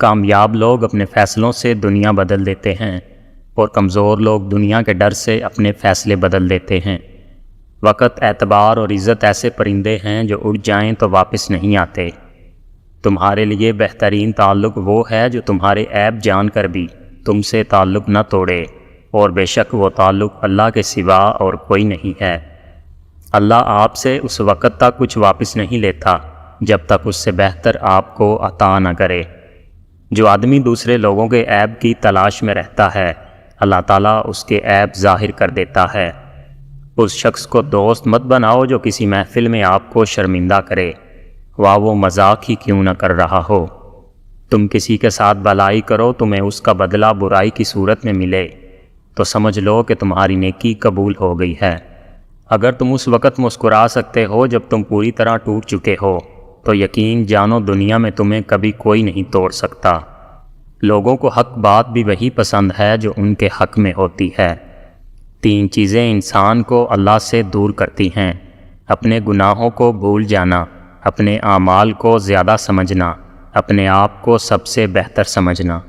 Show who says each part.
Speaker 1: کامیاب لوگ اپنے فیصلوں سے دنیا بدل دیتے ہیں اور کمزور لوگ دنیا کے ڈر سے اپنے فیصلے بدل دیتے ہیں۔ وقت، اعتبار اور عزت ایسے پرندے ہیں جو اڑ جائیں تو واپس نہیں آتے۔ تمہارے لیے بہترین تعلق وہ ہے جو تمہارے عیب جان کر بھی تم سے تعلق نہ توڑے، اور بے شک وہ تعلق اللہ کے سوا اور کوئی نہیں ہے۔ اللہ آپ سے اس وقت تک کچھ واپس نہیں لیتا جب تک اس سے بہتر آپ کو عطا نہ کرے۔ جو آدمی دوسرے لوگوں کے عیب کی تلاش میں رہتا ہے، اللہ تعالیٰ اس کے عیب ظاہر کر دیتا ہے۔ اس شخص کو دوست مت بناؤ جو کسی محفل میں آپ کو شرمندہ کرے، واہ وہ مذاق ہی کیوں نہ کر رہا ہو۔ تم کسی کے ساتھ بھلائی کرو، تمہیں اس کا بدلہ برائی کی صورت میں ملے تو سمجھ لو کہ تمہاری نیکی قبول ہو گئی ہے۔ اگر تم اس وقت مسکرا سکتے ہو جب تم پوری طرح ٹوٹ چکے ہو تو یقین جانو دنیا میں تمہیں کبھی کوئی نہیں توڑ سکتا۔ لوگوں کو حق بات بھی وہی پسند ہے جو ان کے حق میں ہوتی ہے۔ 3 چیزیں انسان کو اللہ سے دور کرتی ہیں: اپنے گناہوں کو بھول جانا، اپنے اعمال کو زیادہ سمجھنا، اپنے آپ کو سب سے بہتر سمجھنا۔